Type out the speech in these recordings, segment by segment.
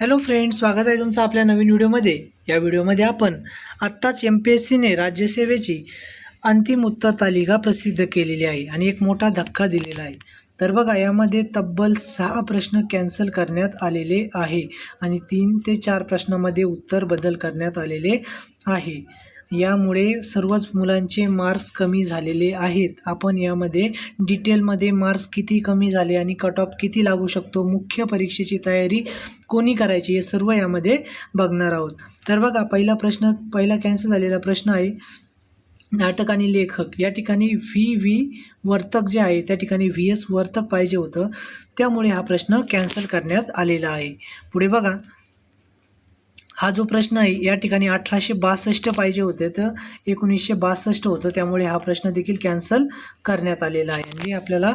Hello friends, स्वागत आहे तुमचं आपल्या नवीन व्हिडिओमध्ये. या व्हिडिओमध्ये आपण आत्ताच MPSCने राज्यसेवेची अंतिम उत्तर तालिका प्रसिद्ध केलेली आहे आणि एक मोठा धक्का दिलेला आहे. तर बघा, यामध्ये तब्बल 6 प्रश्न कॅन्सल करण्यात आलेले आहे आणि 3 ते 4 प्रश्नामध्ये उत्तर बदल करण्यात आलेले आहे. यामुळे सर्वच मुलांचे मार्क्स कमी झालेले आहेत. आपण यामध्ये डिटेलमध्ये मार्क्स किती कमी झाले आणि कट ऑफ किती लागू शकतो, मुख्य परीक्षेची तयारी कोणी करायची, हे सर्व यामध्ये बघणार आहोत. तर बघा, पहिला कॅन्सल झालेला प्रश्न आहे नाटक आणि लेखक. या ठिकाणी व्ही वर्तक जे आहे त्या ठिकाणी VS वर्तक पाहिजे होतं, त्यामुळे हा प्रश्न कॅन्सल करण्यात आलेला आहे. पुढे बघा, हा जो प्रश्न आहे या ठिकाणी 1862 पाहिजे होते, तर 1962 होतं, त्यामुळे हा प्रश्न देखील कॅन्सल करण्यात आलेला आहे. आणि आपल्याला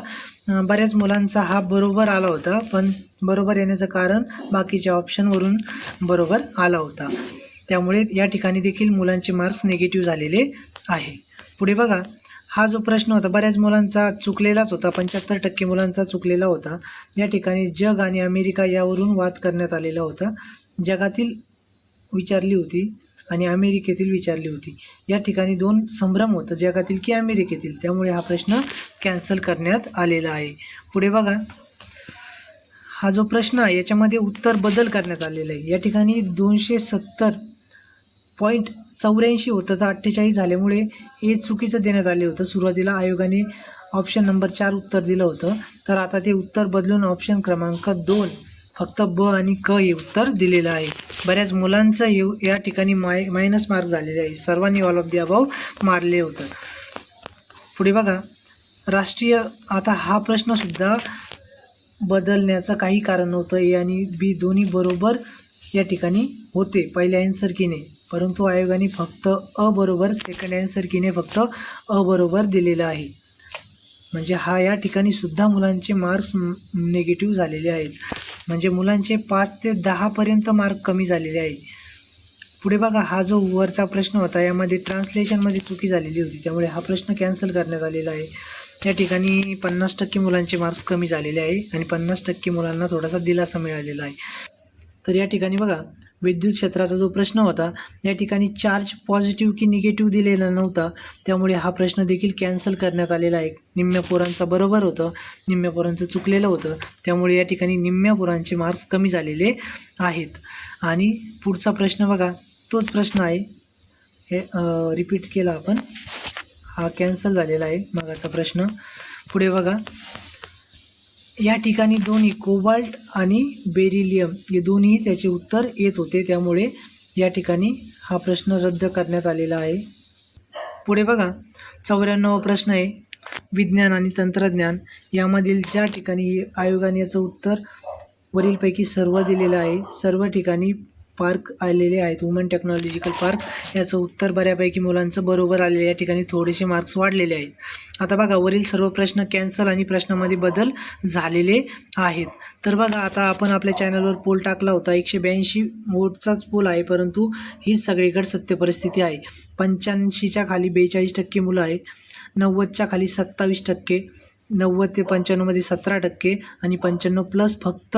बऱ्याच मुलांचा हा बरोबर आला होता, पण बरोबर येण्याचं कारण बाकीच्या ऑप्शनवरून बरोबर आला होता, त्यामुळे या ठिकाणी देखील मुलांचे मार्क्स निगेटिव्ह झालेले आहे. पुढे बघा, हा जो प्रश्न होता बऱ्याच मुलांचा चुकलेलाच होता, 75% मुलांचा चुकलेला होता. या ठिकाणी जग आणि अमेरिका यावरून वाद करण्यात आलेला होता. जगातील विचारली होती आणि अमेरिकेतील विचारली होती. या ठिकाणी 2 संभ्रम होतं, जगातील की अमेरिकेतील, त्यामुळे हा प्रश्न कॅन्सल करण्यात आलेला आहे. पुढे बघा, हा जो प्रश्न आहे याच्यामध्ये उत्तर बदल करण्यात आलेला आहे. या ठिकाणी 270.84 होतं, तर 48 झाल्यामुळे हे चुकीचं देण्यात आले होतं. सुरुवातीला आयोगाने ऑप्शन नंबर 4 उत्तर दिलं होतं, तर आता ते उत्तर बदलून ऑप्शन क्रमांक 2 फक्त ब आणि क हे उत्तर दिलेलं आहे. बऱ्याच मुलांचं या ठिकाणी मायनस मार्क झालेले आहे. सर्वांनी ऑल ऑफ दी अबाव मारले होतं. पुढे बघा, राष्ट्रीय, आता हा प्रश्नसुद्धा बदलण्याचं काही कारण नव्हतं. ए आणि बी दोन्ही बरोबर या ठिकाणी होते पहिल्या ॲन्सर कीने, परंतु आयोगाने फक्त अ बरोबर, सेकंड ॲन्सर कीने फक्त अ बरोबर दिलेलं आहे. म्हणजे हा या ठिकाणी सुद्धा मुलांचे मार्क्स निगेटिव्ह झालेले आहेत. म्हणजे मुलांचे 5 ते 10पर्यंत मार्क कमी झालेले आहे. पुढे बघा, हा जो वरचा प्रश्न होता यामध्ये ट्रान्सलेशनमध्ये चुकी झालेली होती, त्यामुळे हा प्रश्न कॅन्सल करण्यात आलेला आहे. या ठिकाणी 50% मुलांचे मार्क्स कमी झालेले आहे आणि 50% मुलांना थोडासा दिलासा मिळालेला आहे. तर या ठिकाणी बघा, विद्युत क्षेत्राचा जो प्रश्न होता या ठिकाणी चार्ज पॉझिटिव्ह की निगेटिव्ह दिलेला नव्हता, त्यामुळे हा प्रश्न देखील कॅन्सल करण्यात आलेला आहे. निम्म्या पोरांचं बरोबर होतं, निम्म्या पोरांचं चुकलेलं होतं, त्यामुळे या ठिकाणी निम्म्या पोरांचे मार्क्स कमी झालेले आहेत. आणि पुढचा प्रश्न बघा, तोच प्रश्न आहे, हे रिपीट केला आपण, हा कॅन्सल झालेला आहे मगाचा प्रश्न. पुढे बघा, या ठिकाणी दोन्ही कोबाल्ट आणि बेरिलियम हे दोन्ही त्याचे उत्तर येत होते, त्यामुळे या ठिकाणी हा प्रश्न रद्द करण्यात आलेला आहे. पुढे बघा, 94वा प्रश्न आहे विज्ञान आणि तंत्रज्ञान. यामधील ज्या ठिकाणी आयोगाने याचं उत्तर वरीलपैकी सर्व दिलेलं आहे, सर्व ठिकाणी पार्क आलेले आहेत, वुमन टेक्नॉलॉजिकल पार्क, याचं उत्तर बऱ्यापैकी मुलांचं बरोबर आलेलं आहे. या ठिकाणी थोडेसे मार्क्स वाढलेले आहेत. आता बघा, वरील सर्व प्रश्न कॅन्सल आणि प्रश्नामध्ये बदल झालेले आहेत. तर बघा, आता आपण आपल्या चॅनलवर पोल टाकला होता, 182 वोटचाच पोल आहे, परंतु हीच सगळीकडे सत्य परिस्थिती आहे. 85च्या खाली 42% मुलं आहे, 90च्या खाली 27%, 90 ते 95मध्ये 17% आणि 95+ फक्त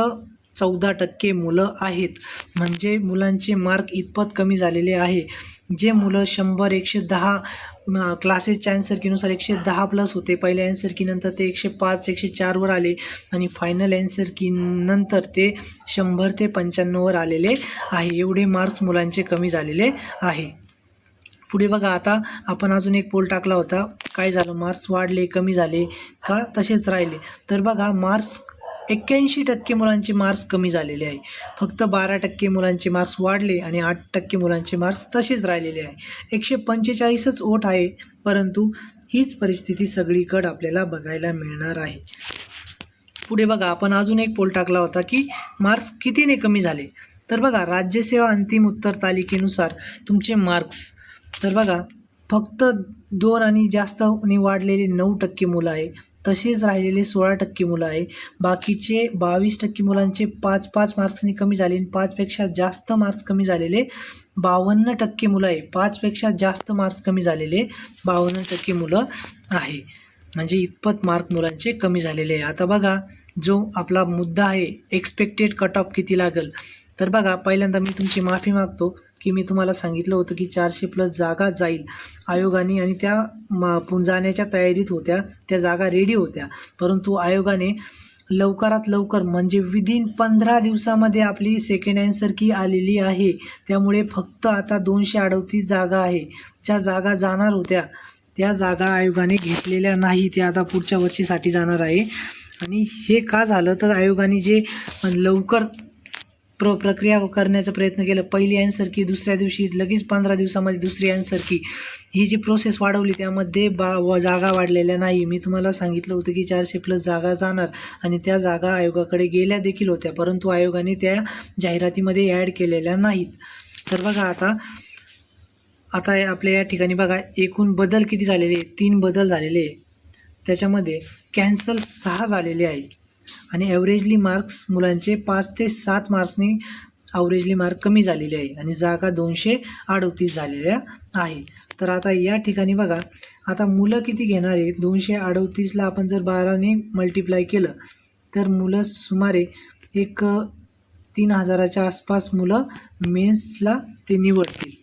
14% मुलं आहेत. म्हणजे मुलांचे मार्क इतपत कमी झालेले आहे. जे मुलं 100, 110 क्लासेसच्या ॲन्सर कीनुसार 110+ होते पहिल्या ॲन्सर की नंतर, ते 105, 104वर आले आणि फायनल ॲन्सर की नंतर ते 100 ते 95वर आलेले आहे. एवढे मार्क्स मुलांचे कमी झालेले आहे. पुढे बघा, आता आपण अजून एक पोल टाकला होता, काय झालं, मार्क्स वाढले, कमी झाले का तसेच राहिले. तर बघा, मार्क्स 81% मुलांचे मार्क्स कमी झालेले आहे, फक्त 12% मुलांचे मार्क्स वाढले आणि 8% मुलांचे मार्क्स तसेच राहिलेले आहे. 145च वोट आहे, परंतु हीच परिस्थिती सगळीकडे आपल्याला बघायला मिळणार आहे. पुढे बघा, आपण अजून एक पोल टाकला होता की मार्क्स कितीने कमी झाले. तर बघा, राज्यसेवा अंतिम उत्तर तालिकेनुसार तुमचे मार्क्स, तर बघा, फक्त 2 आणि जास्त वाढलेले 9% मुलं आहे, तसेच राहिलेले 16% मुलं आहे. बाकीचे 22% मुलांचे 5 मार्क्सनी कमी झाले आणि 5पेक्षा जास्त मार्क्स कमी झालेले 52% मुलं आहे. 5पेक्षा जास्त मार्क्स कमी झालेले 52% मुलं आहे. म्हणजे इतपत मार्क मुलांचे कमी झालेले आहे. आता बघा, जो आपला मुद्दा आहे एक्सपेक्टेड कट ऑफ किती लागेल, तर बघा, पहिल्यांदा मी तुमची माफी मागतो की मी तुम्हाला सांगितलं होतं की 400+ जागा जाईल आयोगाने आणि त्या जाण्याच्या तयारीत होत्या, त्या जागा रेडी होत्या. परंतु आयोगाने लवकरात लवकर म्हणजे विदिन 15 दिवसामध्ये आपली सेकंड आन्सर की आलेली आहे. त्यामुळे फक्त आता 238 जागा आहे. ज्या जागा जाणार होत्या त्या जागा आयोगाने घेतलेल्या नाही, त्या आता पुढच्या वर्षीसाठी जाणार आहे. आणि हे का झालं तर आयोगाने जे लवकर प्रक्रिया करण्याचा प्रयत्न केला, पहिली आन्सर की दुसऱ्या दिवशी लगेच 15 दिवसामध्ये दुसरी आन्सर की, ही जी प्रोसेस वाढवली त्यामध्ये जागा वाढलेल्या नाही. मी तुम्हाला सांगितलं होतं की 400+ जागा जाणार आणि त्या जागा आयोगाकडे गेल्या देखील होत्या, परंतु आयोगाने त्या जाहिरातीमध्ये ॲड केलेल्या नाहीत. तर बघा, आता आपल्या या ठिकाणी बघा एकूण बदल किती झालेले आहेत, 3 बदल झालेले आहे. त्याच्यामध्ये कॅन्सल 6 झालेले आहे आणि ॲव्हरेजली मार्क्स मुलांचे 5 ते 7 मार्क्सनी ॲव्हरेजली मार्क कमी झालेले आहे आणि जागा 238 झालेल्या आहे. तर आता या ठिकाणी बघा, आता मुलं किती घेणार आहेत, 238ला आपण जर 12ने मल्टिप्लाय केलं तर मुलं सुमारे एक 3000च्या आसपास मुलं मेन्सला ते निवडतील.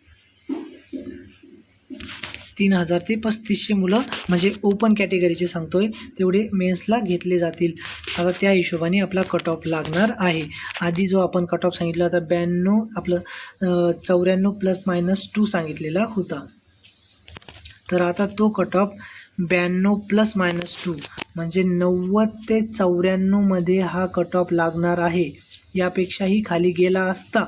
3000 ते 3500 मुलं म्हणजे ओपन कॅटेगरीचे सांगतोय, तेवढे मेन्सला घेतले जातील. आता त्या हिशोबाने आपला कट ऑफ लागणार आहे. आधी जो आपण कट ऑफ सांगितला होता 92, आपलं 94 ±2 सांगितलेला होता. तर आता तो कट ऑफ 92 ±2 म्हणजे 90 ते 94 मध्ये हा कट ऑफ लागणार आहे. यापेक्षाही खाली गेला असता,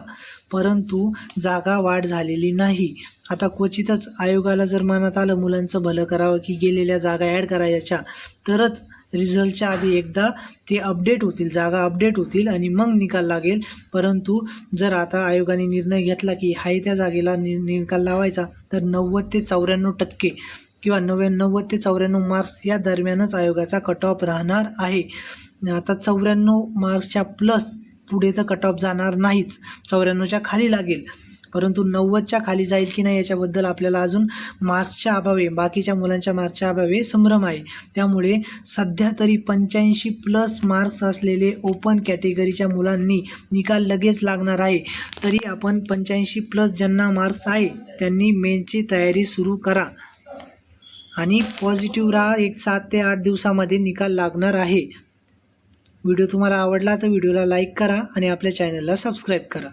परंतु जागा वाढ झालेली नाही. आता क्वचितच आयोगाला जर मनात आलं मुलांचं भलं करावं की गेलेल्या जागा ॲड करायच्या, तरच रिझल्टच्या आधी एकदा ते अपडेट होतील, जागा अपडेट होतील आणि मग निकाल लागेल. परंतु जर आता आयोगाने निर्णय घेतला की हाय त्या जागेला निकाल लावायचा, तर 90 ते 94% किंवा 90 ते 94 मार्क्स या दरम्यानच आयोगाचा कट ऑफ राहणार आहे. आता 94 मार्क्सच्या प्लस पुढे तर कट ऑफ जाणार नाहीच, 94च्या खाली लागेल. परंतु 90च्या खाली जाईल की नाही याच्याबद्दल आपल्याला अजून मार्क्सच्या अभावे, बाकीच्या मुलांच्या मार्क्सच्या अभावे संभ्रम आहे. त्यामुळे सध्या तरी 85+ मार्क्स असलेले ओपन कॅटेगरीच्या मुलांनी निकाल लगेच लागणार आहे. तरी आपण 85+ ज्यांना मार्क्स आहे त्यांनी मेनची तयारी सुरू करा आणि पॉझिटिव्ह राहा. एक 7 ते 8 दिवसामध्ये निकाल लागणार आहे. व्हिडिओ तुम्हाला आवडला तर व्हिडिओला लाईक करा आणि आपल्या चॅनलला सबस्क्राईब करा.